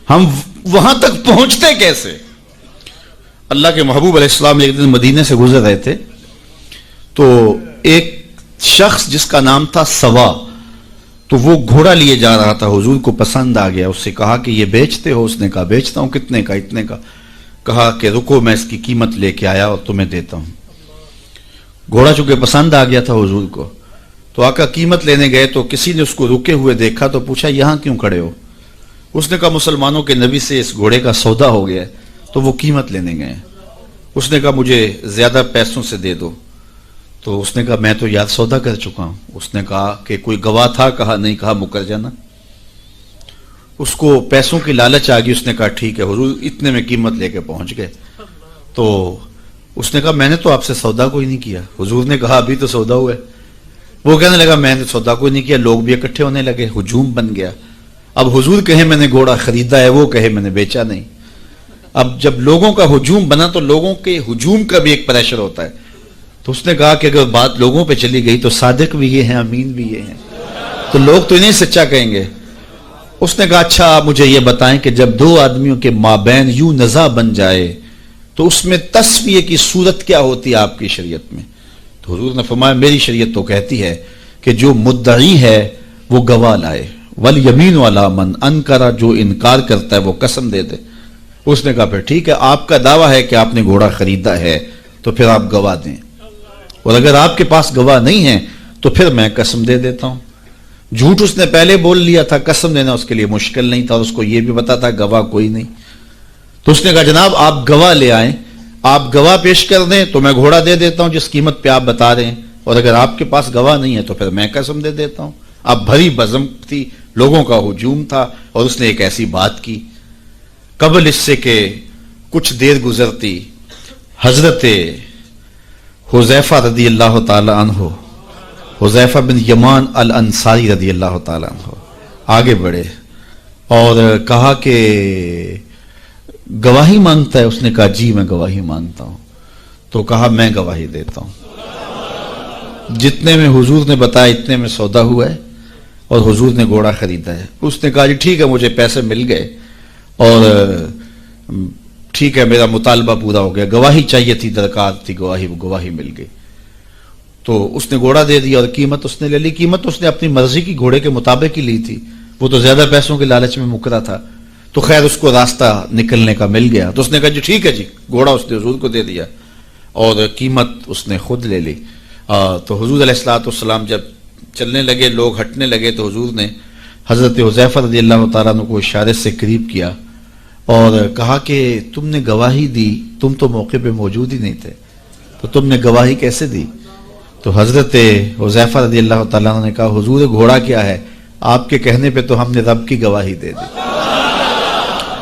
ہم وہاں تک پہنچتے کیسے؟ اللہ کے محبوب علیہ السلام ایک دن مدینے سے گزر رہے تھے تو ایک شخص جس کا نام تھا سوا، تو وہ گھوڑا لیے جا رہا تھا، حضور کو پسند آ گیا، اس سے کہا کہ یہ بیچتے ہو؟ اس نے کہا بیچتا ہوں۔ کتنے کا؟ اتنے کا۔ کہا کہ رکو میں اس کی قیمت لے کے آیا اور تمہیں دیتا ہوں۔ گھوڑا چونکہ پسند آ گیا تھا حضور کو، تو آقا قیمت لینے گئے تو کسی نے اس کو رکے ہوئے دیکھا تو پوچھا یہاں کیوں کھڑے ہو؟ اس نے کہا مسلمانوں کے نبی سے اس گھوڑے کا سودا ہو گیا ہے تو وہ قیمت لینے گئے۔ اس نے کہا مجھے زیادہ پیسوں سے دے دو، تو اس نے کہا میں تو یار سودا کر چکا ہوں۔ اس نے کہا کہ کوئی گواہ تھا؟ کہا نہیں۔ کہا مکر جانا۔ اس کو پیسوں کی لالچ آ گئی، اس نے کہا ٹھیک ہے حضور، اتنے میں قیمت لے کے پہنچ گئے۔ تو اس نے کہا میں نے تو آپ سے سودا کوئی نہیں کیا۔ حضور نے کہا ابھی تو سودا ہوا ہے۔ وہ کہنے لگا میں نے سودا کوئی نہیں کیا۔ لوگ بھی اکٹھے ہونے لگے، ہجوم بن گیا۔ اب حضور کہے میں نے گھوڑا خریدا ہے، وہ کہے میں نے بیچا نہیں۔ اب جب لوگوں کا ہجوم بنا تو لوگوں کے ہجوم کا بھی ایک پریشر ہوتا ہے۔ تو اس نے کہا کہ اگر بات لوگوں پہ چلی گئی تو صادق بھی یہ ہیں، امین بھی یہ ہیں، تو لوگ تو انہیں سچا کہیں گے۔ اس نے کہا اچھا آپ مجھے یہ بتائیں کہ جب دو آدمیوں کے مابین یوں نزاع بن جائے تو اس میں تسویہ کی صورت کیا ہوتی ہے آپ کی شریعت میں؟ تو حضور نے فرمایا میری شریعت تو کہتی ہے کہ جو مدعی ہے وہ گواہ لائے، والیمین علی من انکر، جو انکار کرتا ہے وہ قسم دے دے۔ اس نے کہا پھر ٹھیک ہے، آپ کا دعویٰ ہے کہ آپ نے گھوڑا خریدا ہے تو پھر آپ گواہ دیں، اور اگر آپ کے پاس گواہ نہیں ہے تو پھر میں قسم دے دیتا ہوں۔ جھوٹ اس نے پہلے بول لیا تھا، قسم دینا اس کے لیے مشکل نہیں تھا، اور اس کو یہ بھی پتا تھا گواہ کوئی نہیں۔ تو اس نے کہا جناب آپ گواہ لے آئیں، آپ گواہ پیش کر دیں تو میں گھوڑا دے دیتا ہوں جس قیمت پہ آپ بتا رہے ہیں، اور اگر آپ کے پاس گواہ نہیں ہے تو پھر میں قسم دے دیتا ہوں۔ اب بھری بزم تھی، لوگوں کا ہجوم تھا، اور اس نے ایک ایسی بات کی۔ قبل اس سے کہ کچھ دیر گزرتی، حضرت حذیفہ رضی اللہ تعالی عنہ، حذیفہ بن یمان الانصاری رضی اللہ تعالی عنہ آگے بڑھے اور کہا کہ گواہی مانگتا ہے؟ اس نے کہا جی میں گواہی مانگتا ہوں۔ تو کہا میں گواہی دیتا ہوں، جتنے میں حضور نے بتایا اتنے میں سودا ہوا ہے اور حضور نے گھوڑا خریدا ہے۔ اس نے کہا جی ٹھیک ہے مجھے پیسے مل گئے اور ٹھیک ہے میرا مطالبہ پورا ہو گیا، گواہی چاہیے تھی، درکار تھی گواہی مل گئی۔ تو اس نے گھوڑا دے دیا اور قیمت اس نے لے لی۔ قیمت اس نے اپنی مرضی کی گھوڑے کے مطابق ہی لی تھی، وہ تو زیادہ پیسوں کے لالچ میں مکرا تھا۔ تو خیر اس کو راستہ نکلنے کا مل گیا، تو اس نے کہا جی ٹھیک ہے جی، گھوڑا اس نے حضور کو دے دیا اور قیمت اس نے خود لے لی۔ تو حضور علیہ الصلوۃ والسلام جب چلنے لگے، لوگ ہٹنے لگے، تو حضور نے حضرت حذیفہ رضی اللہ تعالیٰ عنہ کو اشارے سے قریب کیا اور کہا کہ تم نے گواہی دی، تم تو موقع پہ موجود ہی نہیں تھے، تو تم نے گواہی کیسے دی؟ تو حضرت حذیفہ رضی اللہ تعالیٰ عنہ نے کہا حضور گھوڑا کیا ہے، آپ کے کہنے پہ تو ہم نے رب کی گواہی دے دی،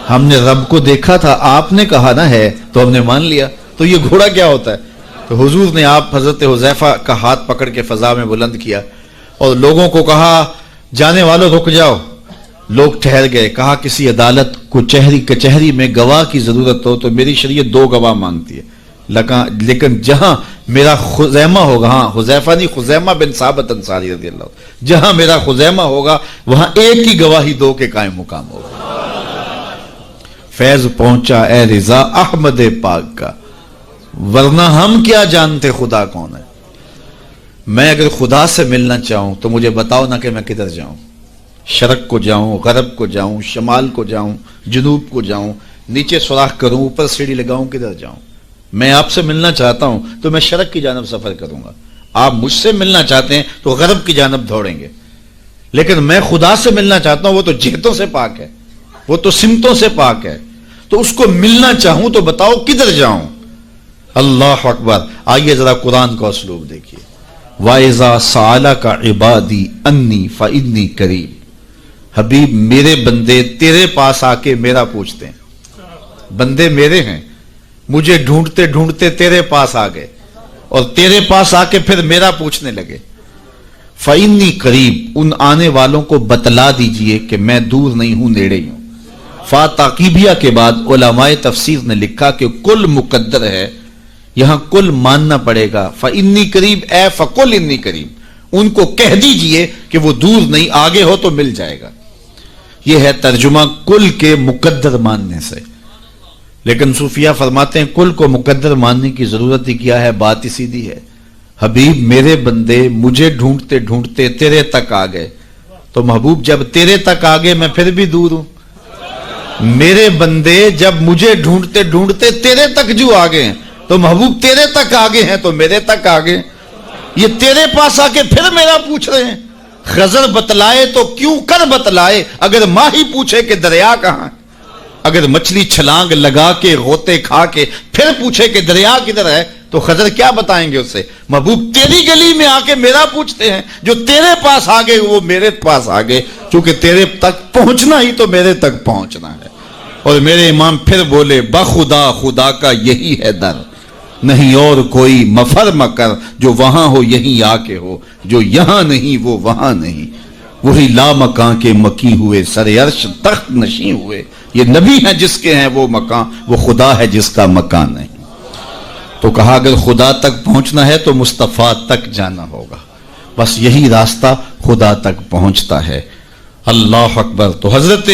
ہم نے رب کو دیکھا تھا، آپ نے کہا نہ ہے تو ہم نے مان لیا، تو یہ گھوڑا کیا ہوتا ہے؟ تو حضور نے آپ حضرت حذیفہ کا ہاتھ پکڑ کے فضا میں بلند کیا اور لوگوں کو کہا جانے والوں رک جاؤ۔ لوگ ٹھہر گئے۔ کہا کسی عدالت کو کچہری میں گواہ کی ضرورت ہو تو میری شریعت 2 گواہ مانگتی ہے، لیکن جہاں میرا خزیمہ ہوگا، ہاں حذیفہ نہیں، خزیمہ بن ثابت انصاری رضی اللہ عنہ، جہاں میرا خزیمہ ہوگا وہاں ایک ہی گواہی 2 کے قائم مقام ہوگا۔ فیض پہنچا اے رضا احمد پاک کا، ورنہ ہم کیا جانتے خدا کون ہے۔ میں اگر خدا سے ملنا چاہوں تو مجھے بتاؤ نہ کہ میں کدھر جاؤں، شرق کو جاؤں، غرب کو جاؤں، شمال کو جاؤں، جنوب کو جاؤں، نیچے سوراخ کروں، اوپر سیڑھی لگاؤں، کدھر جاؤں؟ میں آپ سے ملنا چاہتا ہوں تو میں شرق کی جانب سفر کروں گا، آپ مجھ سے ملنا چاہتے ہیں تو غرب کی جانب دوڑیں گے، لیکن میں خدا سے ملنا چاہتا ہوں، وہ تو جہتوں سے پاک ہے، وہ تو سمتوں سے پاک ہے، تو اس کو ملنا چاہوں تو بتاؤ کدھر جاؤں؟ اللہ اکبر۔ آئیے ذرا قرآن کا اسلوب دیکھیے، وَإِذَا سَأَلَكَ عِبَادِي أَنِّي فَإِنِّي قَرِيبٌ۔ حبیب میرے بندے تیرے پاس آ کے میرا پوچھتے ہیں، بندے میرے ہیں، مجھے ڈھونڈتے ڈھونڈتے تیرے پاس آ گئے اور تیرے پاس آ کے پھر میرا پوچھنے لگے۔ فَإِنِّي قَرِيبٌ، ان آنے والوں کو بتلا دیجئے کہ میں دور نہیں ہوں، نیڑے ہوں۔ فا تاقیبیہ کے بعد علماء تفسیر نے لکھا کہ کل مقدر ہے، یہاں کل ماننا پڑے گا۔ فَإِنِّي قَرِيبٌ اے فَقُلْ إِنِّي قَرِيبٌ، ان کو کہہ دیجئے کہ وہ دور نہیں، آگے ہو تو مل جائے گا۔ یہ ہے ترجمہ کل کے مقدر ماننے سے. لیکن صوفیہ فرماتے ہیں کل کو مقدر ماننے کی ضرورت ہی کیا ہے؟ بات ہی سیدھی ہے. حبیب میرے بندے مجھے ڈھونڈتے ڈھونڈتے تیرے تک آ گئے، تو محبوب جب تیرے تک آ گئے میں پھر بھی دور ہوں. میرے بندے جب مجھے ڈھونڈتے ڈھونڈتے تیرے تک جو آ گئے ہیں، تو محبوب تیرے تک آگے ہیں تو میرے تک آگے. یہ تیرے پاس آ کے پھر میرا پوچھ رہے ہیں. خضر بتلائے تو کیوں کر بتلائے، اگر ماہی پوچھے کہ دریا کہاں، اگر مچھلی چھلانگ لگا کے غوطے کھا کے پھر پوچھے کہ دریا کدھر ہے، تو خضر کیا بتائیں گے اسے؟ محبوب تیری گلی میں آ کے میرا پوچھتے ہیں، جو تیرے پاس آگے وہ میرے پاس آگے، چونکہ تیرے تک پہنچنا ہی تو میرے تک پہنچنا ہے. اور میرے امام پھر بولے بخدا خدا کا یہی ہے در، نہیں اور کوئی مفر مکر، جو وہاں ہو یہیں آ کے ہو، جو یہاں نہیں وہ وہاں نہیں. وہی لا مکان کے مکی ہوئے، سر عرش تخت نشیں ہوئے. یہ نبی ہیں جس کے ہیں وہ مکان، وہ خدا ہے جس کا مکان نہیں. تو کہا اگر خدا تک پہنچنا ہے تو مصطفیٰ تک جانا ہوگا، بس یہی راستہ خدا تک پہنچتا ہے. اللہ اکبر. تو حضرت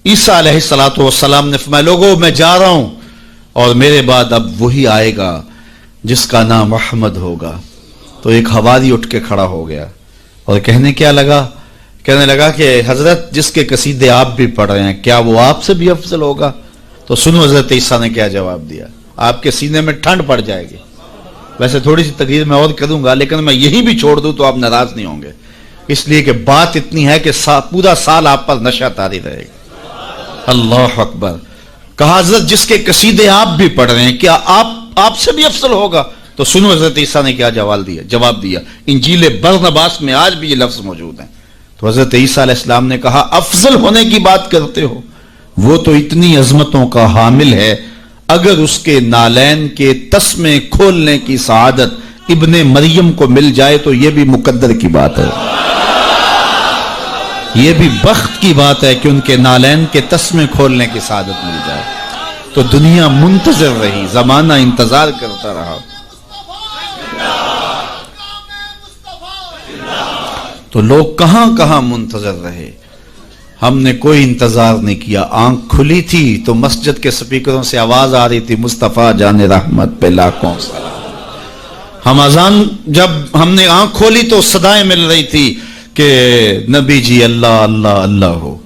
عیسیٰ علیہ السلام نے فرمایا لوگوں میں جا رہا ہوں اور میرے بعد اب وہی آئے گا جس کا نام احمد ہوگا. تو ایک حواری اٹھ کے کھڑا ہو گیا اور کہنے لگا کہ حضرت جس کے قصیدے آپ بھی پڑھ رہے ہیں کیا وہ آپ سے بھی افضل ہوگا؟ تو سنو حضرت عیسیٰ نے کیا جواب دیا. آپ کے سینے میں ٹھنڈ پڑ جائے گی. ویسے تھوڑی سی تقریر میں اور کروں گا لیکن میں یہی بھی چھوڑ دوں تو آپ ناراض نہیں ہوں گے، اس لیے کہ بات اتنی ہے کہ پورا سال آپ پر نشہ طاری رہے گا. اللہ اکبر. کہا حضرت جس کے قصیدے آپ بھی پڑھ رہے ہیں کیا آپ سے بھی افضل ہوگا؟ تو سنو حضرت عیسیٰ نے کیا جواب دیا. انجیل برنباس میں آج بھی یہ لفظ موجود ہیں. تو حضرت عیسیٰ علیہ السلام نے کہا افضل ہونے کی بات کرتے ہو، وہ تو اتنی عظمتوں کا حامل ہے، اگر اس کے نالین کے تسمے کھولنے کی سعادت ابن مریم کو مل جائے تو یہ بھی مقدر کی بات ہے، یہ بھی بخت کی بات ہے کہ ان کے نالین کے تسمے کھولنے کی سعادت مل جائے. تو دنیا منتظر رہی، زمانہ انتظار کرتا رہا. تو لوگ کہاں کہاں منتظر رہے، ہم نے کوئی انتظار نہیں کیا. آنکھ کھلی تھی تو مسجد کے سپیکروں سے آواز آ رہی تھی مصطفیٰ جان رحمت پہ لاکھوں سلام. ہم اذان جب ہم نے آنکھ کھولی تو صدائیں مل رہی تھی کہ نبی جی اللہ اللہ اللہ ہو.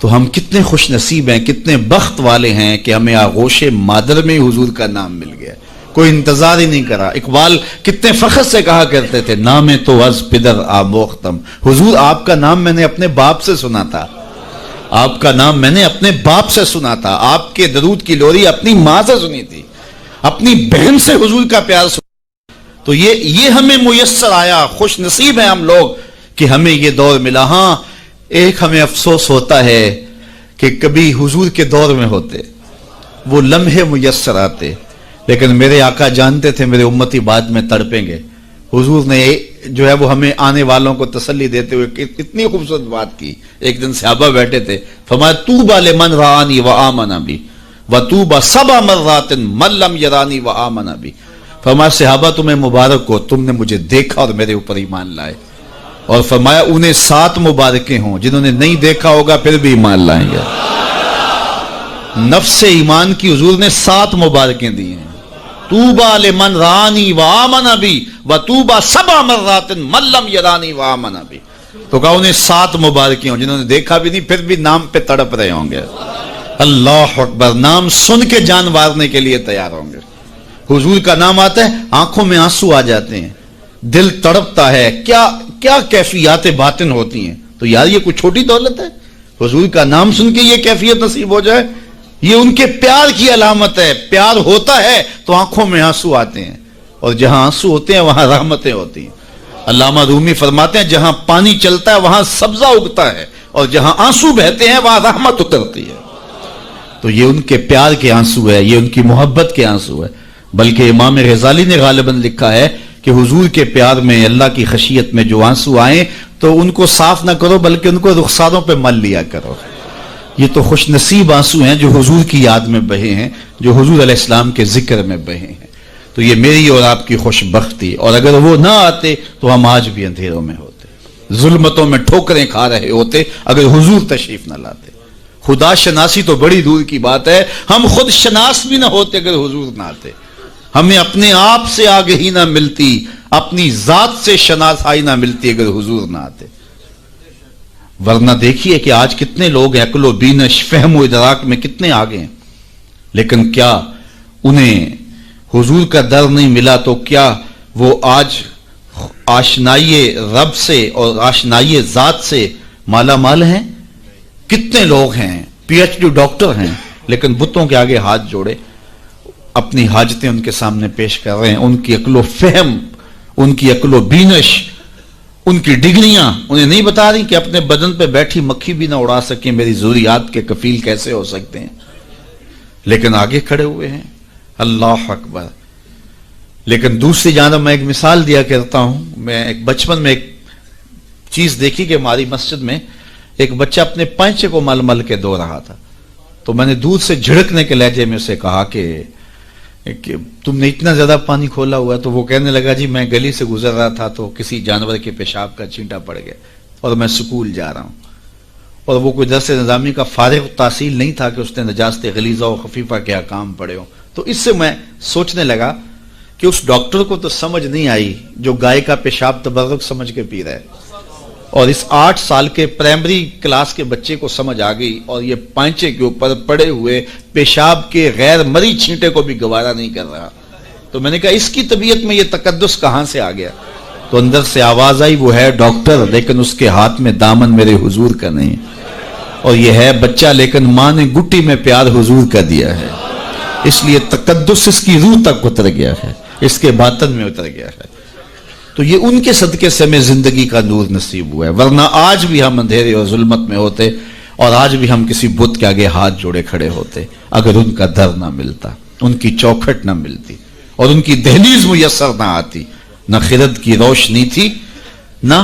تو ہم کتنے خوش نصیب ہیں، کتنے بخت والے ہیں کہ ہمیں آغوش مادر میں حضور کا نام مل گیا، کوئی انتظار ہی نہیں کرا. اقبال کتنے فخر سے کہا کرتے تھے نام تو از پدر آموختم. حضور آپ کا نام میں نے اپنے باپ سے سنا تھا، آپ کا نام میں نے اپنے باپ سے سنا تھا، آپ کے درود کی لوری اپنی ماں سے سنی تھی، اپنی بہن سے حضور کا پیار سنا. تو یہ ہمیں میسر آیا. خوش نصیب ہیں ہم لوگ کہ ہمیں یہ دور ملا. ہاں ایک ہمیں افسوس ہوتا ہے کہ کبھی حضور کے دور میں ہوتے، وہ لمحے میسر آتے، لیکن میرے آقا جانتے تھے میرے امتی بعد میں تڑپیں گے. حضور نے جو ہے وہ ہمیں آنے والوں کو تسلی دیتے ہوئے اتنی خوبصورت بات کی. ایک دن صحابہ بیٹھے تھے، فرمایا طوبی لمن رآنی وآمن بی وطوبی سبع مرات من لم یرانی وآمن بی. فرمایا صحابہ تمہیں مبارک ہو، تم نے مجھے دیکھا اور میرے اوپر ایمان لائے. اور فرمایا انہیں 7 مبارکیں ہوں جنہوں نے نہیں دیکھا ہوگا پھر بھی ایمان لائیں گے. نفس ایمان کی حضور نے 7 مبارکیں دی ہیں. طوبی لمن رآنی وآمن بی وطوبی سبع مرات من لم یرانی وآمن بی. تو کہا انہیں 7 مبارکیں ہوں جنہوں نے دیکھا بھی نہیں پھر بھی نام پہ تڑپ رہے ہوں گے. اللہ اکبر. نام سن کے جان مارنے کے لیے تیار ہوں گے. حضور کا نام آتا ہے آنکھوں میں آنسو آ جاتے ہیں، دل تڑپتا ہے. کیا کیفیات باطن ہوتی ہیں. تو یار یہ کوئی چھوٹی دولت ہے؟ حضور کا نام سن کے یہ کیفیت نصیب ہو جائے، یہ ان کے پیار کی علامت ہے. پیار ہوتا ہے تو آنکھوں میں آنسو آتے ہیں، اور جہاں آنسو ہوتے ہیں وہاں رحمتیں ہوتی ہیں. علامہ رومی فرماتے ہیں جہاں پانی چلتا ہے وہاں سبزہ اگتا ہے، اور جہاں آنسو بہتے ہیں وہاں رحمت اترتی ہے. تو یہ ان کے پیار کے آنسو ہے، یہ ان کی محبت کے آنسو ہے. بلکہ امام غزالی نے غالباً لکھا ہے کہ حضور کے پیار میں، اللہ کی خشیت میں جو آنسو آئیں تو ان کو صاف نہ کرو بلکہ ان کو رخساروں پہ مل لیا کرو. یہ تو خوش نصیب آنسو ہیں جو حضور کی یاد میں بہے ہیں، جو حضور علیہ السلام کے ذکر میں بہے ہیں. تو یہ میری اور آپ کی خوش بختی، اور اگر وہ نہ آتے تو ہم آج بھی اندھیروں میں ہوتے. ظلمتوں میں ٹھوکریں کھا رہے ہوتے اگر حضور تشریف نہ لاتے. خدا شناسی تو بڑی دور کی بات ہے، ہم خود شناس بھی نہ ہوتے اگر حضور نہ آتے. ہمیں اپنے آپ سے آگہی نہ ملتی، اپنی ذات سے شناسائی نہ ملتی اگر حضور نہ آتے. ورنہ دیکھیے کہ آج کتنے لوگ عقل و بینش، فہم و ادراک میں کتنے آگے ہیں، لیکن کیا انہیں حضور کا در نہیں ملا تو کیا وہ آج آشنائی رب سے اور آشنائی ذات سے مالا مال ہیں؟ کتنے لوگ ہیں پی ایچ ڈی ڈاکٹر ہیں لیکن بتوں کے آگے ہاتھ جوڑے اپنی حاجتیں ان کے سامنے پیش کر رہے ہیں. ان کی عقل و فہم، ان کی عقل و بینش، ان کی ڈگریاں انہیں نہیں بتا رہی کہ اپنے بدن پہ بیٹھی مکھی بھی نہ اڑا سکیں میری ضروریات کے کفیل کیسے ہو سکتے ہیں، لیکن آگے کھڑے ہوئے ہیں. اللہ اکبر. لیکن دوسری جانب میں ایک مثال دیا کرتا ہوں. میں ایک بچپن میں ایک چیز دیکھی کہ ہماری مسجد میں ایک بچہ اپنے پینچے کو مل مل کے دھو رہا تھا، تو میں نے دودھ سے جھڑکنے کے لہجے میں اسے کہا کہ تم نے اتنا زیادہ پانی کھولا ہوا. تو وہ کہنے لگا جی میں گلی سے گزر رہا تھا تو کسی جانور کے پیشاب کا چینٹا پڑ گیا اور میں سکول جا رہا ہوں. اور وہ کوئی درس نظامی کا فارغ تحصیل نہیں تھا کہ اس نے نجاست غلیظہ و خفیفہ کے احکام پڑھے ہوں. تو اس سے میں سوچنے لگا کہ اس ڈاکٹر کو تو سمجھ نہیں آئی جو گائے کا پیشاب تبرک سمجھ کے پی رہا ہے، اور اس 8 سال کے پرائمری کلاس کے بچے کو سمجھ آ گئی اور یہ پانچے کے اوپر پڑے ہوئے پیشاب کے غیر مری چھینٹے کو بھی گوارا نہیں کر رہا. تو میں نے کہا اس کی طبیعت میں یہ تقدس کہاں سے آ گیا؟ تو اندر سے آواز آئی وہ ہے ڈاکٹر لیکن اس کے ہاتھ میں دامن میرے حضور کا نہیں، اور یہ ہے بچہ لیکن ماں نے گٹی میں پیار حضور کا دیا ہے، اس لیے تقدس اس کی روح تک اتر گیا ہے، اس کے باطن میں اتر گیا ہے. تو یہ ان کے صدقے سے ہمیں زندگی کا نور نصیب ہوا ہے، ورنہ آج بھی ہم اندھیرے اور ظلمت میں ہوتے اور آج بھی ہم کسی بت کے آگے ہاتھ جوڑے کھڑے ہوتے اگر ان کا در نہ ملتا، ان کی چوکھٹ نہ ملتی اور ان کی دہلیز میسر نہ آتی. نہ خرد کی روشنی تھی، نہ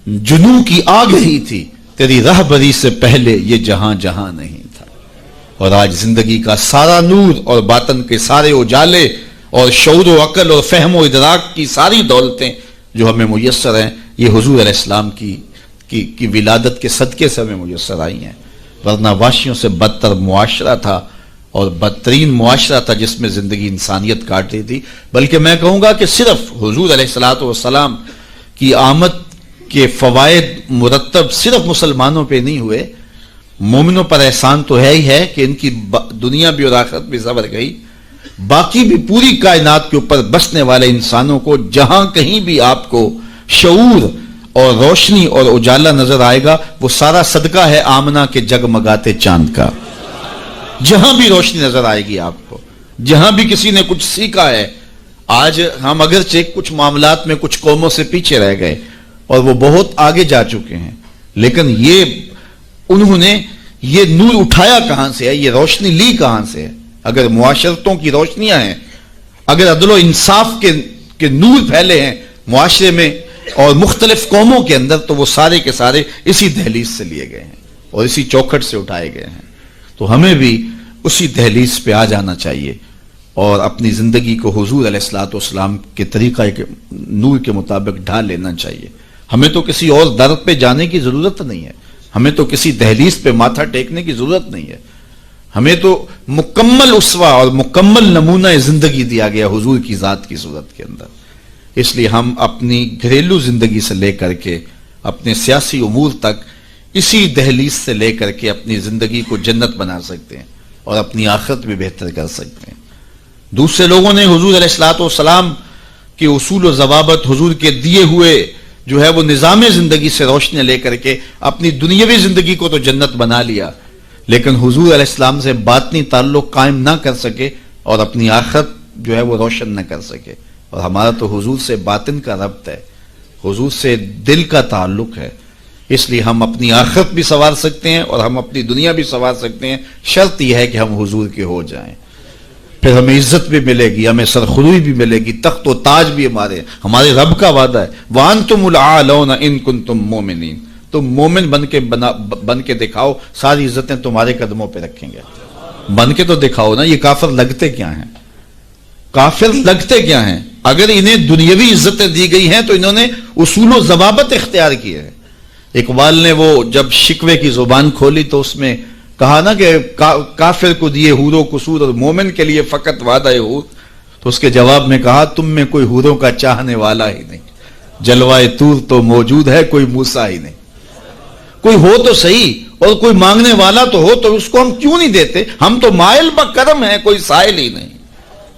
جنوں کی آگہی تھی، تیری رہبری سے پہلے یہ جہاں جہاں نہیں تھا. اور آج زندگی کا سارا نور اور باطن کے سارے اجالے اور شعور و عقل اور فہم و ادراک کی ساری دولتیں جو ہمیں میسر ہیں یہ حضور علیہ السلام کی ولادت کے صدقے سے ہمیں میسر آئی ہیں. ورنہ واشیوں سے بدتر معاشرہ تھا اور بدترین معاشرہ تھا جس میں زندگی انسانیت کاٹ رہی تھی. بلکہ میں کہوں گا کہ صرف حضور علیہ السلام کی آمد کے فوائد مرتب صرف مسلمانوں پہ نہیں ہوئے، مومنوں پر احسان تو ہے ہی ہے کہ ان کی دنیا بھی اور آخرت بھی سنور گئی، باقی بھی پوری کائنات کے اوپر بسنے والے انسانوں کو جہاں کہیں بھی آپ کو شعور اور روشنی اور اجالا نظر آئے گا وہ سارا صدقہ ہے آمنہ کے جگمگاتے چاند کا. جہاں بھی روشنی نظر آئے گی آپ کو، جہاں بھی کسی نے کچھ سیکھا ہے. آج ہم اگرچہ کچھ معاملات میں کچھ قوموں سے پیچھے رہ گئے اور وہ بہت آگے جا چکے ہیں، لیکن انہوں نے یہ نور اٹھایا کہاں سے ہے، یہ روشنی لی کہاں سے ہے؟ اگر معاشرتوں کی روشنیاں ہیں، اگر عدل و انصاف کے نور پھیلے ہیں معاشرے میں اور مختلف قوموں کے اندر، تو وہ سارے کے سارے اسی دہلیز سے لیے گئے ہیں اور اسی چوکھٹ سے اٹھائے گئے ہیں. تو ہمیں بھی اسی دہلیز پہ آ جانا چاہیے اور اپنی زندگی کو حضور علیہ السلام کے طریقہ نور کے مطابق ڈھال لینا چاہیے. ہمیں تو کسی اور در پہ جانے کی ضرورت نہیں ہے، ہمیں تو کسی دہلیز پہ ماتھا ٹیکنے کی ضرورت نہیں ہے. ہمیں تو مکمل اسوہ اور مکمل نمونہ زندگی دیا گیا حضور کی ذات کی صورت کے اندر. اس لیے ہم اپنی گھریلو زندگی سے لے کر کے اپنے سیاسی امور تک اسی دہلیز سے لے کر کے اپنی زندگی کو جنت بنا سکتے ہیں اور اپنی آخرت بھی بہتر کر سکتے ہیں. دوسرے لوگوں نے حضور علیہ السلام کے اصول و ضوابط، حضور کے دیے ہوئے جو ہے وہ نظام زندگی سے روشنی لے کر کے اپنی دنیاوی زندگی کو تو جنت بنا لیا، لیکن حضور علیہ السلام سے باطنی تعلق قائم نہ کر سکے اور اپنی آخرت جو ہے وہ روشن نہ کر سکے. اور ہمارا تو حضور سے باطن کا ربط ہے، حضور سے دل کا تعلق ہے. اس لیے ہم اپنی آخرت بھی سنوار سکتے ہیں اور ہم اپنی دنیا بھی سنوار سکتے ہیں. شرط یہ ہے کہ ہم حضور کے ہو جائیں، پھر ہمیں عزت بھی ملے گی، ہمیں سرخروئی بھی ملے گی، تخت و تاج بھی ہمارے رب کا وعدہ ہے. وَأَنْتُمُ الْأَعْلَوْنَ إِن كُنتُم مُؤْمِنِينَ. تم مومن بن کے دکھاؤ، ساری عزتیں تمہارے قدموں پہ رکھیں گے. بن کے تو دکھاؤ نا. یہ کافر لگتے کیا ہیں؟ کافر لگتے کیا ہیں؟ اگر انہیں دنیاوی عزتیں دی گئی ہیں تو انہوں نے اصول و ضوابط اختیار کیے ہیں. اقبال نے وہ جب شکوے کی زبان کھولی تو اس میں کہا نا کہ کافر کو دیے حور و قصور اور مومن کے لیے فقط وعدہ حور، تو اس کے جواب میں کہا تم میں کوئی حوروں کا چاہنے والا ہی نہیں، جلوائے طور تو موجود ہے کوئی موسیٰ ہی نہیں۔ کوئی ہو تو صحیح اور کوئی مانگنے والا تو ہو، تو اس کو ہم کیوں نہیں دیتے؟ ہم تو مائل بکرم ہیں، کوئی سائل ہی نہیں،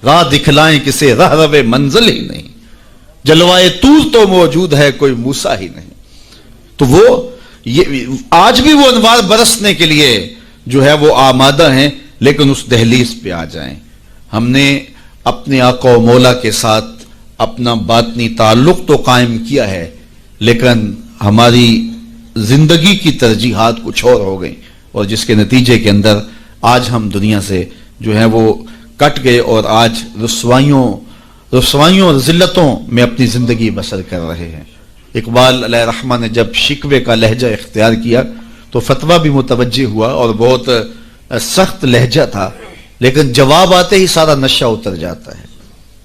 راہ دکھلائیں کسے راہ رو منزل ہی نہیں، جلوائے طور تو موجود ہے کوئی موسیٰ ہی نہیں۔ تو وہ آج بھی وہ انوار برسنے کے لیے جو ہے وہ آمادہ ہیں، لیکن اس دہلیز پہ آ جائیں۔ ہم نے اپنے آقا و مولا کے ساتھ اپنا باطنی تعلق تو قائم کیا ہے، لیکن ہماری زندگی کی ترجیحات کچھ اور ہو گئیں، اور جس کے نتیجے کے اندر آج ہم دنیا سے جو ہے وہ کٹ گئے اور آج رسوائیوں اور ذلتوں میں اپنی زندگی بسر کر رہے ہیں۔ اقبال علیہ الرحمہ نے جب شکوے کا لہجہ اختیار کیا تو فتویٰ بھی متوجہ ہوا اور بہت سخت لہجہ تھا، لیکن جواب آتے ہی سارا نشہ اتر جاتا ہے۔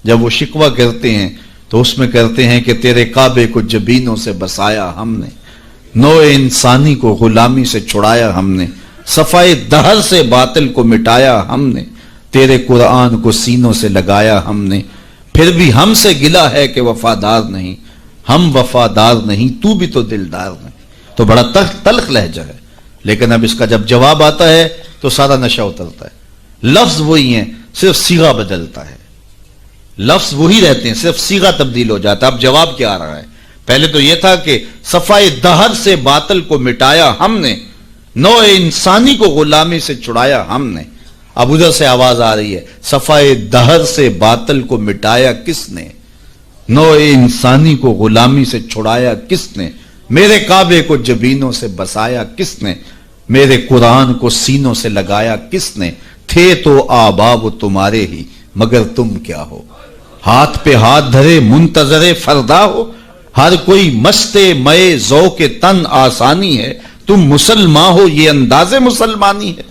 جب وہ شکوہ کرتے ہیں تو اس میں کرتے ہیں کہ تیرے کعبے کو جبینوں سے بسایا ہم نے، نوع انسانی کو غلامی سے چھڑایا ہم نے، صفائے دہر سے باطل کو مٹایا ہم نے، تیرے قرآن کو سینوں سے لگایا ہم نے، پھر بھی ہم سے گلہ ہے کہ وفادار نہیں، ہم وفادار نہیں تو بھی تو دلدار نہیں۔ تو بڑا تلخ لہجہ ہے، لیکن اب اس کا جب جواب آتا ہے تو سارا نشہ اترتا ہے۔ لفظ وہی ہیں، صرف صیغہ بدلتا ہے، لفظ وہی رہتے ہیں، صرف صیغہ تبدیل ہو جاتا ہے۔ اب جواب کیا آ رہا ہے؟ پہلے تو یہ تھا کہ صفائے دہر سے باطل کو مٹایا ہم نے، نوع انسانی کو غلامی سے چھڑایا ہم نے۔ اب ادھر سے آواز آ رہی ہے، صفائے دہر سے باطل کو مٹایا کس نے، نوع انسانی کو غلامی سے چھڑایا کس نے، میرے کعبے کو جبینوں سے بسایا کس نے، میرے قرآن کو سینوں سے لگایا کس نے، تھے تو آبا وہ تمہارے ہی مگر تم کیا ہو، ہاتھ پہ ہاتھ دھرے منتظر فردا ہو، ہر کوئی مستے مئے ذوق تن آسانی ہے، تم مسلمان ہو یہ انداز مسلمانی ہے،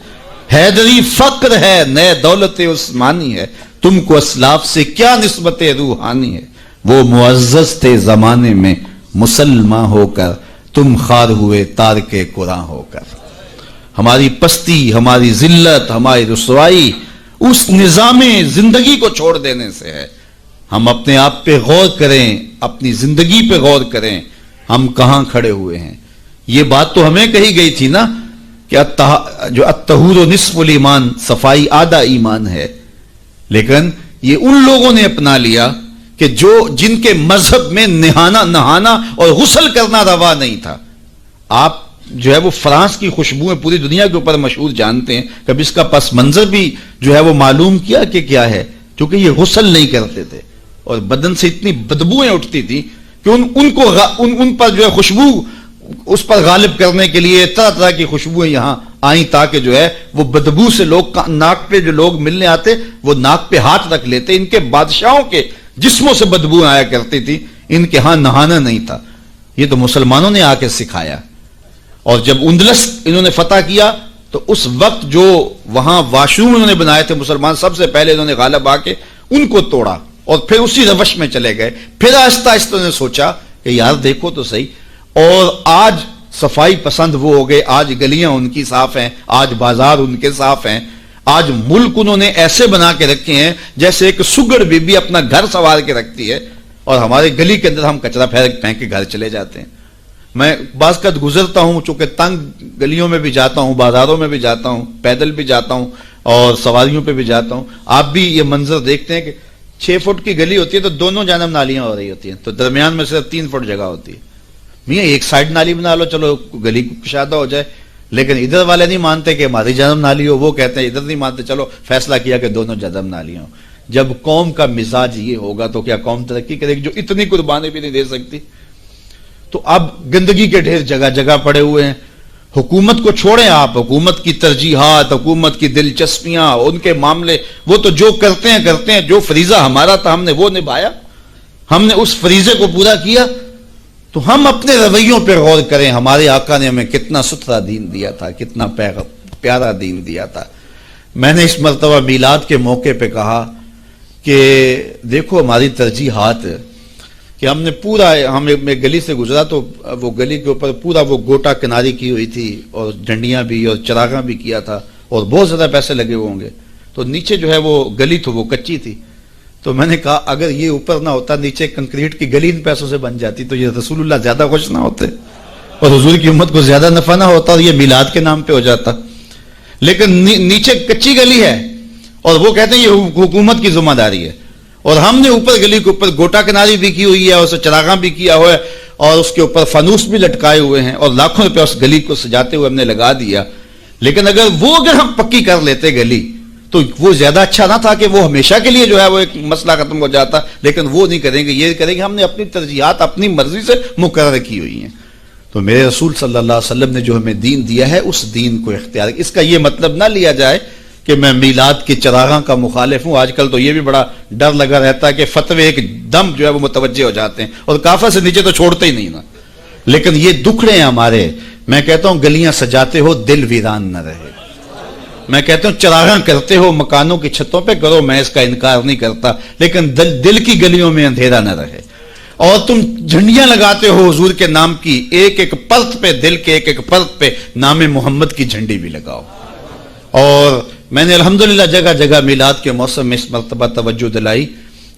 حیدری فقر ہے نئے دولت عثمانی ہے، تم کو اسلاف سے کیا نسبت روحانی ہے، وہ معزز تھے زمانے میں مسلمان ہو کر، تم خار ہوئے تارک قرآن ہو کر۔ ہماری پستی، ہماری ذلت، ہماری رسوائی اس نظام زندگی کو چھوڑ دینے سے ہے۔ ہم اپنے آپ پہ غور کریں، اپنی زندگی پہ غور کریں، ہم کہاں کھڑے ہوئے ہیں۔ یہ بات تو ہمیں کہی گئی تھی نا کہ جو الطہور نصف الایمان، صفائی آدھا ایمان ہے، لیکن یہ ان لوگوں نے اپنا لیا کہ جن کے مذہب میں نہانا اور غسل کرنا روا نہیں تھا۔ آپ جو ہے وہ فرانس کی خوشبوئیں پوری دنیا کے اوپر مشہور جانتے ہیں، کبھی اس کا پس منظر بھی جو ہے وہ معلوم کیا کہ کیا ہے؟ کیونکہ یہ غسل نہیں کرتے تھے اور بدن سے اتنی بدبوئیں اٹھتی تھی کہ ان پر جو ہے خوشبو اس پر غالب کرنے کے لیے طرح طرح کی خوشبوئیں یہاں آئیں، تاکہ جو ہے وہ بدبو سے لوگ ناک پہ جو لوگ ملنے آتے وہ ناک پہ ہاتھ رکھ لیتے۔ ان کے بادشاہوں کے جسموں سے بدبو آیا کرتی تھی، ان کے ہاں نہانا نہیں تھا۔ یہ تو مسلمانوں نے آ کے سکھایا، اور جب اندلس انہوں نے فتح کیا تو اس وقت جو وہاں واشروم انہوں نے بنائے تھے مسلمان، سب سے پہلے انہوں نے غالب آ کے ان کو توڑا اور پھر اسی روش میں چلے گئے۔ پھر آہستہ آہستہ نے سوچا کہ یار دیکھو تو صحیح، اور آج صفائی پسند وہ ہو گئے، آج گلیاں ان کی صاف ہیں، آج بازار ان کے صاف ہیں، آج ملک انہوں نے ایسے بنا کے رکھے ہیں جیسے ایک سگڑ بی بی اپنا گھر سنوار کے رکھتی ہے، اور ہمارے گلی کے اندر ہم کچرا پھینک کے گھر چلے جاتے ہیں۔ میں بعض قد گزرتا ہوں، چونکہ تنگ گلیوں میں بھی جاتا ہوں، بازاروں میں بھی جاتا ہوں، پیدل بھی جاتا ہوں اور سواریوں پہ بھی جاتا ہوں، آپ بھی یہ منظر دیکھتے ہیں کہ 6 فٹ کی گلی ہوتی ہے تو دونوں جانب نالیاں ہو رہی ہوتی ہیں، تو درمیان میں صرف 3 فٹ جگہ ہوتی ہے۔ میاں ایک سائڈ نالی بنا لو، چلو گلی کشادہ ہو جائے، لیکن ادھر والے نہیں مانتے کہ ہماری جانب نالی ہو، وہ کہتے ہیں ادھر نہیں مانتے، چلو فیصلہ کیا کہ دونوں جانب نالیاں ہوں۔ جب قوم کا مزاج یہ ہوگا تو کیا قوم ترقی کرے گی جو اتنی قربانی بھی نہیں دے سکتی؟ تو اب گندگی کے ڈھیر جگہ جگہ پڑے ہوئے ہیں۔ حکومت کو چھوڑیں آپ، حکومت کی ترجیحات، حکومت کی دلچسپیاں، ان کے معاملے، وہ تو جو کرتے ہیں، جو فریضہ ہمارا تھا ہم نے وہ نبھایا، ہم نے اس فریضے کو پورا کیا۔ تو ہم اپنے رویوں پہ غور کریں، ہمارے آقا نے ہمیں کتنا ستھرا دین دیا تھا، کتنا پیارا دین دیا تھا۔ میں نے اس مرتبہ میلاد کے موقع پہ کہا کہ دیکھو ہماری ترجیحات کہ ہم نے پورا میں گلی سے گزرا تو وہ گلی کے اوپر پورا وہ گوٹا کناری کی ہوئی تھی اور ڈنڈیاں بھی اور چراغاں بھی کیا تھا اور بہت زیادہ پیسے لگے ہوئے ہوں گے. تو نیچے جو ہے وہ گلی تو وہ کچی تھی. تو میں نے کہا اگر یہ اوپر نہ ہوتا نیچے کنکریٹ کی گلی ان پیسوں سے بن جاتی تو یہ رسول اللہ زیادہ خوش نہ ہوتے اور حضور کی امت کو زیادہ نفع نہ ہوتا اور یہ میلاد کے نام پہ ہو جاتا. لیکن نیچے کچی گلی ہے اور وہ کہتے ہیں یہ حکومت کی ذمہ داری ہے, اور ہم نے اوپر گلی کے اوپر گوٹا کناری بھی کی ہوئی ہے اور اسے چراغاں بھی کیا ہوا ہے اور اس کے اوپر فانوس بھی لٹکائے ہوئے ہیں اور لاکھوں روپے اس گلی کو سجاتے ہوئے ہم نے لگا دیا. لیکن اگر ہم پکی کر لیتے گلی تو وہ زیادہ اچھا نہ تھا کہ وہ ہمیشہ کے لیے جو ہے وہ ایک مسئلہ ختم ہو جاتا. لیکن وہ نہیں کریں گے, یہ کریں گے ہم نے اپنی ترجیحات اپنی مرضی سے مقرر کی ہوئی ہیں. تو میرے رسول صلی اللہ علیہ وسلم نے جو ہمیں دین دیا ہے اس دین کو اختیار. اس کا یہ مطلب نہ لیا جائے کہ میں میلاد کے چراغاں کا مخالف ہوں. آج کل تو یہ بھی بڑا ڈر لگا رہتا ہے کہ فتوے ایک دم جو ہے وہ متوجہ ہو جاتے ہیں اور کافر سے نیچے تو چھوڑتے ہی نہیں نا. لیکن یہ دکھڑے ہیں ہمارے. میں کہتا ہوں گلیاں سجاتے ہو دل ویران نہ رہے. میں کہتا ہوں چراغاں کرتے ہو مکانوں کی چھتوں پہ کرو, میں اس کا انکار نہیں کرتا, لیکن دل کی گلیوں میں اندھیرا نہ رہے. اور تم جھنڈیاں لگاتے ہو حضور کے نام کی, ایک ایک پرت پہ, دل کے ایک ایک پرت پہ نام محمد کی جھنڈی بھی لگاؤ. اور میں نے الحمدللہ جگہ جگہ میلاد کے موسم میں اس مرتبہ توجہ دلائی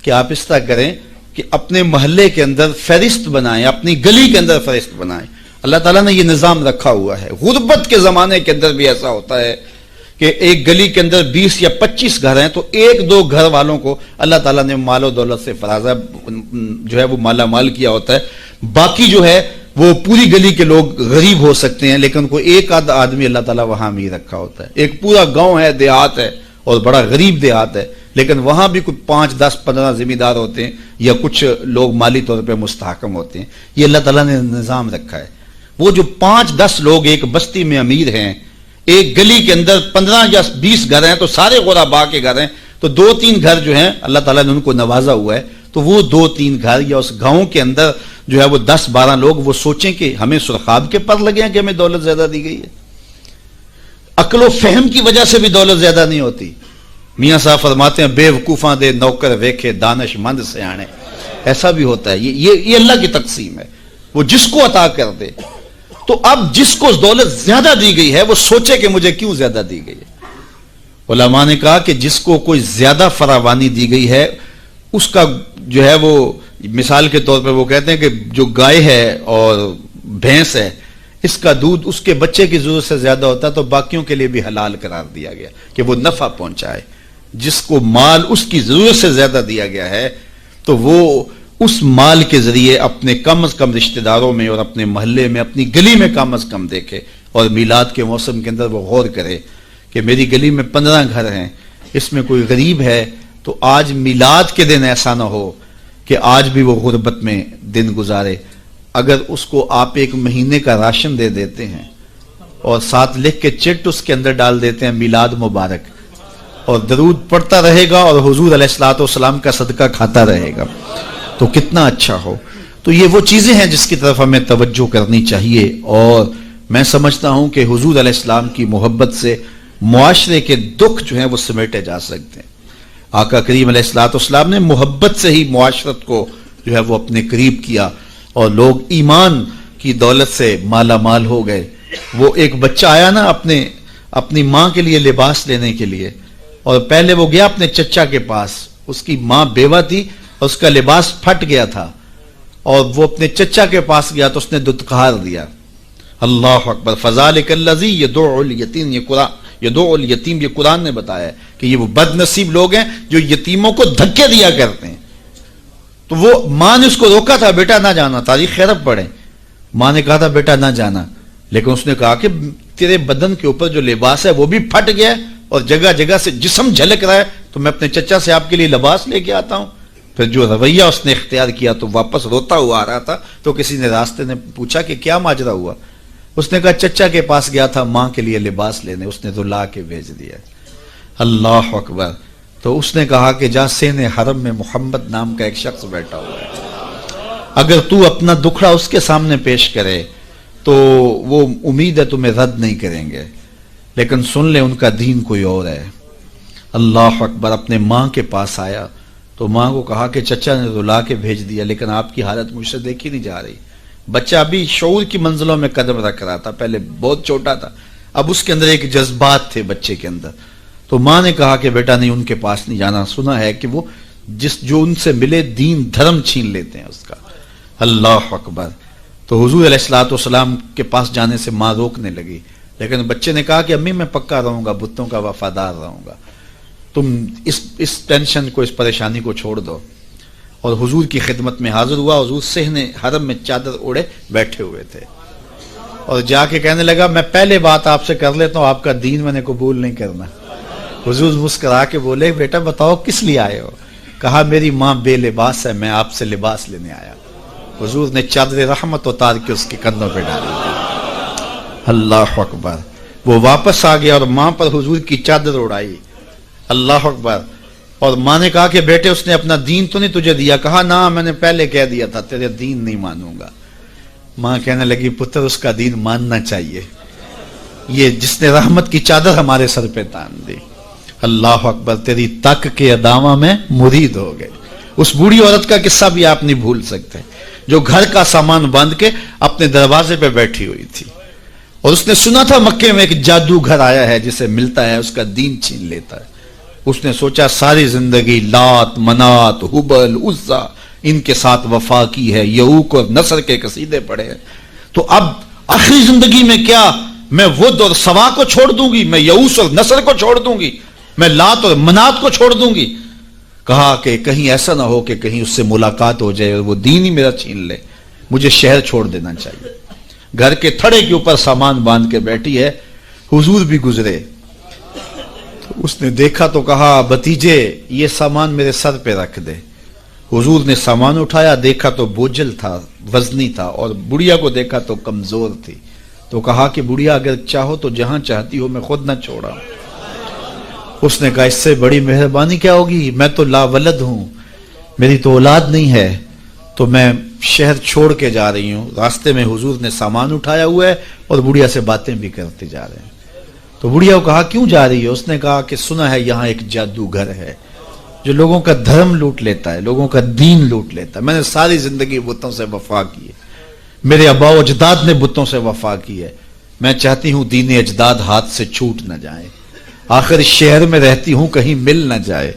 کہ آپ اس طرح کریں کہ اپنے محلے کے اندر فہرست بنائیں, اپنی گلی کے اندر فہرست بنائیں. اللہ تعالیٰ نے یہ نظام رکھا ہوا ہے. غربت کے زمانے کے اندر بھی ایسا ہوتا ہے کہ ایک گلی کے اندر 20 یا 25 گھر ہیں تو ایک دو گھر والوں کو اللہ تعالیٰ نے مال و دولت سے فرازہ جو ہے وہ مالا مال کیا ہوتا ہے. باقی جو ہے وہ پوری گلی کے لوگ غریب ہو سکتے ہیں, لیکن کوئی ایک آدھ آدمی اللہ تعالیٰ وہاں امیر رکھا ہوتا ہے. ایک پورا گاؤں ہے, دیہات ہے اور بڑا غریب دیہات ہے, لیکن وہاں بھی کچھ 5 10 15 ذمہ دار ہوتے ہیں یا کچھ لوگ مالی طور پہ مستحکم ہوتے ہیں. یہ اللہ تعالیٰ نے نظام رکھا ہے. وہ جو 5 10 لوگ ایک بستی میں امیر ہیں, ایک گلی کے اندر 15 یا 20 گھر ہیں تو سارے غربا کے گھر ہیں, تو 2-3 گھر جو ہیں اللہ تعالیٰ نے ان کو نوازا ہوا ہے. تو وہ 2-3 گھر یا اس گاؤں کے اندر جو ہے وہ 10-12 لوگ وہ سوچیں کہ ہمیں سرخاب کے پر لگے ہیں کہ ہمیں دولت زیادہ دی گئی ہے. عقل و فہم کی وجہ سے بھی دولت زیادہ نہیں ہوتی. میاں صاحب فرماتے ہیں بے وقوفاں دے نوکر ویکھے دانش مند سے آنے. ایسا بھی ہوتا ہے. یہ اللہ کی تقسیم ہے, وہ جس کو عطا کر دے. تو اب جس کو دولت زیادہ دی گئی ہے وہ سوچے کہ مجھے کیوں زیادہ دی گئی ہے. علماء نے کہا کہ جس کو کوئی زیادہ فراوانی دی گئی ہے اس کا جو ہے وہ مثال کے طور پہ وہ کہتے ہیں کہ جو گائے ہے اور بھینس ہے اس کا دودھ اس کے بچے کی ضرورت سے زیادہ ہوتا ہے تو باقیوں کے لیے بھی حلال قرار دیا گیا کہ وہ نفع پہنچائے. جس کو مال اس کی ضرورت سے زیادہ دیا گیا ہے تو وہ اس مال کے ذریعے اپنے کم از کم رشتہ داروں میں اور اپنے محلے میں اپنی گلی میں کم از کم دیکھے. اور میلاد کے موسم کے اندر وہ غور کرے کہ میری گلی میں 15 گھر ہیں, اس میں کوئی غریب ہے تو آج میلاد کے دن ایسا نہ ہو کہ آج بھی وہ غربت میں دن گزارے. اگر اس کو آپ 1 مہینے کا راشن دے دیتے ہیں اور ساتھ لکھ کے چٹ اس کے اندر ڈال دیتے ہیں میلاد مبارک, اور درود پڑھتا رہے گا اور حضور علیہ الصلوۃ والسلام کا صدقہ کھاتا رہے گا تو کتنا اچھا ہو. تو یہ وہ چیزیں ہیں جس کی طرف ہمیں توجہ کرنی چاہیے. اور میں سمجھتا ہوں کہ حضور علیہ السلام کی محبت سے معاشرے کے دکھ جو ہیں وہ سمیٹے جا سکتے ہیں. آقا کریم علیہ الصلوۃ والسلام نے محبت سے ہی معاشرت کو جو ہے وہ اپنے قریب کیا اور لوگ ایمان کی دولت سے مالا مال ہو گئے. وہ ایک بچہ آیا نا اپنی ماں کے لیے لباس لینے کے لیے, اور پہلے وہ گیا اپنے چچا کے پاس, اس کی ماں بیوہ تھی, اس کا لباس پھٹ گیا تھا اور وہ اپنے چچا کے پاس گیا تو اس نے دتکار دیا. اللہ اکبر. فذالک الذی یدعو الیتیم, یدعو الیتیم, یہ قرآن نے بتایا ہے کہ یہ وہ بد نصیب لوگ ہیں جو یتیموں کو دھکے دیا کرتے ہیں. تو وہ ماں نے اس کو روکا تھا, بیٹا نہ جانا, تاریخ خیرب پڑھیں. ماں نے کہا تھا بیٹا نہ جانا, لیکن اس نے کہا کہ تیرے بدن کے اوپر جو لباس ہے وہ بھی پھٹ گیا اور جگہ جگہ سے جسم جھلک رہا ہے, تو میں اپنے چچا سے آپ کے لیے لباس لے کے آتا ہوں. پھر جو رویہ اس نے اختیار کیا تو واپس روتا ہوا آ رہا تھا, تو کسی نے راستے نے پوچھا کہ کیا ماجرا ہوا. اس نے کہا چچا کے پاس گیا تھا ماں کے لیے لباس لینے, اس نے تو لا کے بھیج دیا. اللہ اکبر. تو اس نے کہا کہ جا سین حرم میں محمد نام کا ایک شخص بیٹھا ہوا ہے, اگر تو اپنا دکھڑا اس کے سامنے پیش کرے تو وہ امید ہے تمہیں رد نہیں کریں گے, لیکن سن لے ان کا دین کوئی اور ہے. اللہ اکبر. اپنے ماں کے پاس آیا تو تو ماں کو کہا کہ چچا نے رلا کے بھیج دیا، لیکن آپ کی حالت مجھ سے دیکھی نہیں جا رہی۔ بچہ ابھی شعور کی منزلوں میں قدم رکھ رہا تھا، پہلے بہت چھوٹا تھا، اب اس کے اندر ایک جذبات تھے بچے کے اندر۔ تو ماں نے کہا کہ بیٹا نہیں، ان کے پاس نہیں جانا، سنا ہے کہ وہ جو ان سے ملے دین دھرم چھین لیتے ہیں اس کا۔ اللہ اکبر۔ تو حضور علیہ الصلوۃ والسلام کے پاس جانے سے ماں روکنے لگی، لیکن بچے نے کہا کہ امی میں پکا رہوں گا، بتوں کا وفادار رہوں گا، تم اس ٹینشن کو، اس پریشانی کو چھوڑ دو۔ اور حضور کی خدمت میں حاضر ہوا۔ حضور صحن حرم میں چادر اوڑے بیٹھے ہوئے تھے، اور جا کے کہنے لگا میں پہلے بات آپ سے کر لیتا ہوں، آپ کا دین میں نے قبول نہیں کرنا۔ حضور مسکرا کے بولے بیٹا بتاؤ کس لیے آئے ہو؟ کہا میری ماں بے لباس ہے، میں آپ سے لباس لینے آیا۔ حضور نے چادر رحمت اتار کے اس کے کندھوں پہ ڈالی۔ اللہ اکبر۔ وہ واپس آ گیا اور ماں پر حضور کی چادر اڑائی۔ اللہ اکبر۔ اور ماں نے کہا کہ بیٹے اس نے اپنا دین تو نہیں تجھے دیا؟ کہا نہ، میں نے پہلے کہہ دیا تھا تیرے دین نہیں مانوں گا۔ ماں کہنے لگی پتر اس کا دین ماننا چاہیے، یہ جس نے رحمت کی چادر ہمارے سر پہ تان دی۔ اللہ اکبر۔ تیری تک کے ادامہ میں مرید ہو گئے۔ اس بوڑھی عورت کا قصہ بھی آپ نہیں بھول سکتے، جو گھر کا سامان باندھ کے اپنے دروازے پہ بیٹھی ہوئی تھی، اور اس نے سنا تھا مکے میں ایک جادوگر آیا ہے جسے ملتا ہے اس کا دین چھین لیتا ہے۔ اس نے سوچا ساری زندگی لات منات حبل عزا ان کے ساتھ وفا کی ہے، یعوق اور نصر کے قصیدے پڑھے ہیں، تو اب آخری زندگی میں کیا میں ود اور سوا کو چھوڑ دوں گی، میں یعوس اور نصر کو چھوڑ دوں گی، میں لات اور منات کو چھوڑ دوں گی؟ کہا کہ کہیں ایسا نہ ہو کہ کہیں اس سے ملاقات ہو جائے اور وہ دین ہی میرا چھین لے، مجھے شہر چھوڑ دینا چاہیے۔ گھر کے تھڑے کے اوپر سامان باندھ کے بیٹھی ہے، حضور بھی گزرے، تو اس نے دیکھا تو کہا بھتیجے یہ سامان میرے سر پہ رکھ دے۔ حضور نے سامان اٹھایا، دیکھا تو بوجھل تھا، وزنی تھا، اور بڑھیا کو دیکھا تو کمزور تھی، تو کہا کہ بڑھیا اگر چاہو تو جہاں چاہتی ہو میں خود نہ چھوڑا۔ اس نے کہا اس سے بڑی مہربانی کیا ہوگی، میں تو لاولد ہوں، میری تو اولاد نہیں ہے، تو میں شہر چھوڑ کے جا رہی ہوں۔ راستے میں حضور نے سامان اٹھایا ہوا ہے اور بڑھیا سے باتیں بھی کرتے جا رہے ہیں۔ تو بڑھیا کو کہا کیوں جا رہی ہے؟ اس نے کہا کہ سنا ہے یہاں ایک جادوگر ہے جو لوگوں کا دھرم لوٹ لیتا ہے، لوگوں کا دین لوٹ لیتا ہے۔ میں نے ساری زندگی بتوں سے وفا کی ہے، میرے آباء و اجداد نے بتوں سے وفا کی ہے، میں چاہتی ہوں دین اجداد ہاتھ سے چھوٹ نہ جائے، آخر اس شہر میں رہتی ہوں کہیں مل نہ جائے،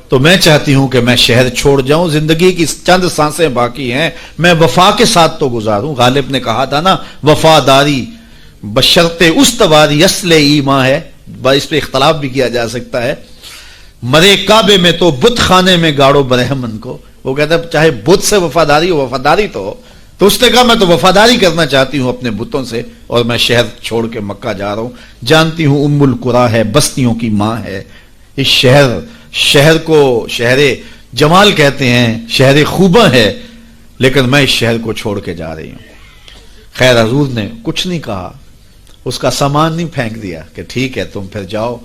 تو میں چاہتی ہوں کہ میں شہر چھوڑ جاؤں، زندگی کی چند سانسیں باقی ہیں، میں وفا کے ساتھ تو گزاروں۔ غالب نے کہا تھا نا وفاداری بشرط استواری اصل ایمان ہے، اس پہ اختلاف بھی کیا جا سکتا ہے۔ مرے کعبے میں تو بت خانے میں گاڑو برہمن کو، وہ کہتا ہے چاہے بت سے وفاداری ہو، وفاداری تو ہو۔ تو اس نے کہا میں تو وفاداری کرنا چاہتی ہوں اپنے بتوں سے، اور میں شہر چھوڑ کے مکہ جا رہا ہوں، جانتی ہوں ام القریٰ ہے، بستیوں کی ماں ہے، اس شہر کو شہر جمال کہتے ہیں، شہر خوباں ہے، لیکن میں اس شہر کو چھوڑ کے جا رہی ہوں۔ خیر حضور نے کچھ نہیں کہا، اس کا سامان نہیں پھینک دیا کہ ٹھیک ہے تم پھر جاؤ،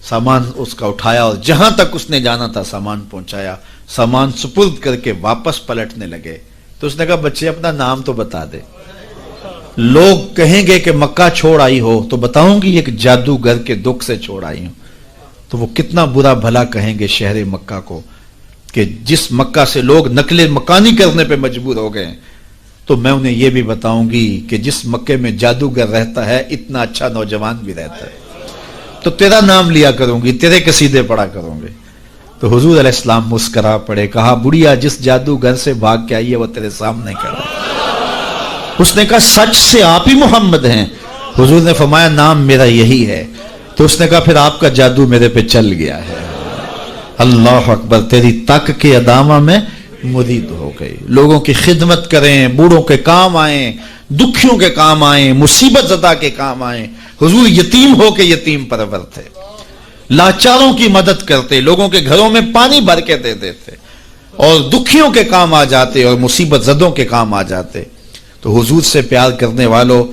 سامان اس کا اٹھایا اور جہاں تک اس نے جانا تھا سامان پہنچایا، سامان سپرد کر کے واپس پلٹنے لگے۔ تو اس نے کہا بچے اپنا نام تو بتا دے، لوگ کہیں گے کہ مکہ چھوڑ آئی ہو تو بتاؤں گی ایک جادوگر کے دکھ سے چھوڑ آئی ہوں، تو وہ کتنا برا بھلا کہیں گے شہر مکہ کو کہ جس مکہ سے لوگ نقل مکانی کرنے پہ مجبور ہو گئے، تو میں انہیں یہ بھی بتاؤں گی کہ جس مکے میں جادوگر رہتا ہے اتنا اچھا نوجوان بھی رہتا ہے، تو تیرا نام لیا کروں گی، تیرے قصیدے پڑھا کروں گے۔ تو حضور علیہ السلام مسکرا پڑے، کہا بڑھیا جس جادوگر سے بھاگ کے آئی ہے وہ تیرے سامنے کھڑا ہے۔ اس نے کہا سچ سے آپ ہی محمد ہیں؟ حضور نے فرمایا نام میرا یہی ہے۔ تو اس نے کہا پھر آپ کا جادو میرے پہ چل گیا ہے۔ اللہ اکبر، تیری تک کے ادامہ میں مرید ہو گئی، لوگوں کی خدمت کریں، بوڑھوں کے کام آئیں، دکھیوں کے کام آئیں، مصیبت زدہ کے کام آئیں۔ حضور یتیم ہو کے یتیم پرور تھے، لاچاروں کی مدد کرتے، لوگوں کے گھروں میں پانی بھر کے دے دیتے، اور دکھیوں کے کام آ جاتے اور مصیبت زدوں کے کام آ جاتے۔ تو حضور سے پیار کرنے والوں،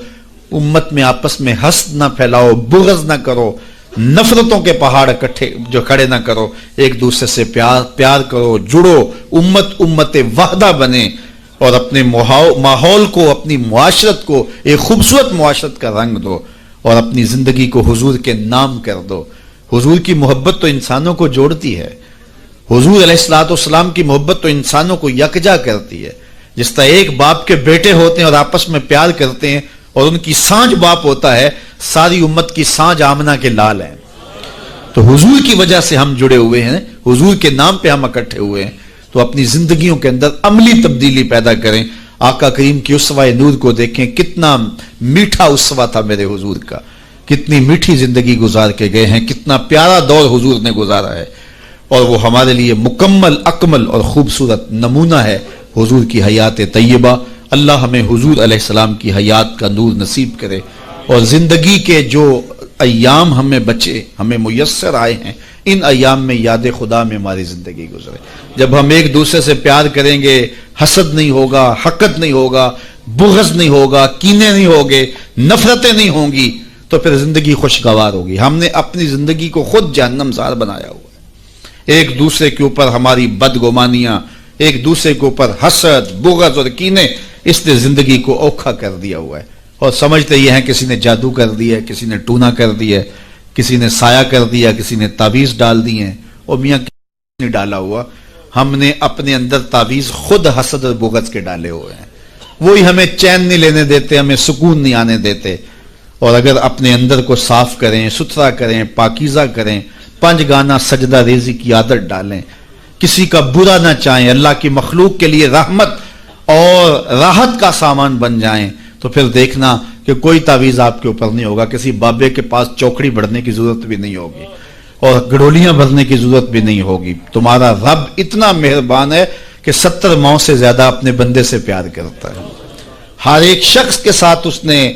امت میں آپس میں حسد نہ پھیلاؤ، بغض نہ کرو، نفرتوں کے پہاڑ کھڑے نہ کرو، ایک دوسرے سے پیار کرو، جڑو، امت وحدہ بنے، اور اپنے ماحول کو، اپنی معاشرت کو ایک خوبصورت معاشرت کا رنگ دو، اور اپنی زندگی کو حضور کے نام کر دو۔ حضور کی محبت تو انسانوں کو جوڑتی ہے، حضور علیہ الصلوۃ والسلام کی محبت تو انسانوں کو یکجا کرتی ہے. جس طرح ایک باپ کے بیٹے ہوتے ہیں اور آپس میں پیار کرتے ہیں اور ان کی سانج باپ ہوتا ہے, ساری امت کی سانج آمنہ کے لال ہیں. تو حضور کی وجہ سے ہم جڑے ہوئے ہیں, حضور کے نام پہ ہم اکٹھے ہوئے ہیں. تو اپنی زندگیوں کے اندر عملی تبدیلی پیدا کریں. آقا کریم کی اسوہ نور کو دیکھیں, کتنا میٹھا اسوہ تھا میرے حضور کا, کتنی میٹھی زندگی گزار کے گئے ہیں, کتنا پیارا دور حضور نے گزارا ہے, اور وہ ہمارے لیے مکمل اکمل اور خوبصورت نمونہ ہے حضور کی حیات طیبہ. اللہ ہمیں حضور علیہ السلام کی حیات کا نور نصیب کرے, اور زندگی کے جو ایام ہمیں بچے, ہمیں میسر آئے ہیں, ان ایام میں یاد خدا میں ہماری زندگی گزرے. جب ہم ایک دوسرے سے پیار کریں گے, حسد نہیں ہوگا, حقد نہیں ہوگا, بغض نہیں ہوگا, کینے نہیں ہوگے, نفرتیں نہیں ہوں گی, تو پھر زندگی خوشگوار ہوگی. ہم نے اپنی زندگی کو خود جہنم زار بنایا ہوا ہے. ایک دوسرے کے اوپر ہماری بدگمانیاں, ایک دوسرے کے اوپر حسد, بغض اور کینے, اس نے زندگی کو اوکھا کر دیا ہوا ہے. اور سمجھتے یہ ہیں کسی نے جادو کر دیا ہے, کسی نے ٹونا کر دیا ہے, کسی نے سایہ کر دیا, کسی نے تعویذ ڈال دی ہیں. اور میاں کسی نے ڈالا ہوا, ہم نے اپنے اندر تعویذ خود حسد اور بغض کے ڈالے ہوئے ہیں. وہی ہمیں چین نہیں لینے دیتے, ہمیں سکون نہیں آنے دیتے. اور اگر اپنے اندر کو صاف کریں, ستھرا کریں, پاکیزہ کریں, 5 گانا سجدہ ریزی کی عادت ڈالیں, کسی کا برا نہ چاہیں, اللہ کی مخلوق کے لیے رحمت اور راحت کا سامان بن جائیں, تو پھر دیکھنا کہ کوئی تعویذ آپ کے اوپر نہیں ہوگا. کسی بابے کے پاس چوکڑی بڑھنے کی ضرورت بھی نہیں ہوگی, اور گڑولیاں بھرنے کی ضرورت بھی نہیں ہوگی. تمہارا رب اتنا مہربان ہے کہ 70 ماؤں سے زیادہ اپنے بندے سے پیار کرتا ہے. ہر ایک شخص کے ساتھ اس نے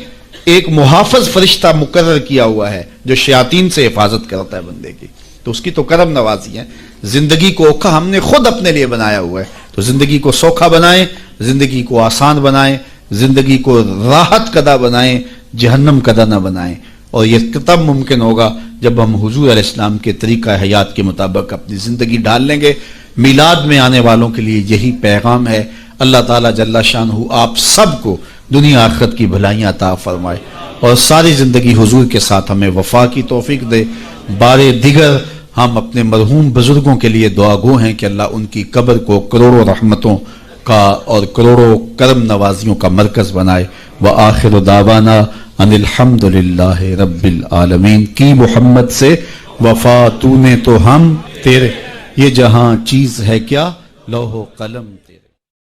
ایک محافظ فرشتہ مقرر کیا ہوا ہے جو شیاطین سے حفاظت کرتا ہے بندے کی. تو اس کی تو کرم نوازی ہے. زندگی کو اوکھا ہم نے خود اپنے لیے بنایا ہوا ہے, تو زندگی کو سوکھا بنائیں, زندگی کو آسان بنائیں, زندگی کو راحت کدہ بنائیں, جہنم کدہ نہ بنائیں. اور یہ تب ممکن ہوگا جب ہم حضور علیہ السلام کے طریقہ حیات کے مطابق اپنی زندگی ڈال لیں گے. میلاد میں آنے والوں کے لیے یہی پیغام ہے. اللہ تعالیٰ جل شانہ آپ سب کو دنیا آخرت کی بھلائیاں عطا فرمائے, اور ساری زندگی حضور کے ساتھ ہمیں وفا کی توفیق دے. بارے دیگر ہم اپنے مرحوم بزرگوں کے لیے دعا گو ہیں کہ اللہ ان کی قبر کو کروڑوں رحمتوں کا اور کروڑوں کرم نوازیوں کا مرکز بنائے. وآخر دعوانا ان الحمد للہ رب العالمین. کی محمد سے وفا تو نے تو ہم تیرے, یہ جہاں چیز ہے کیا لوح و قلم.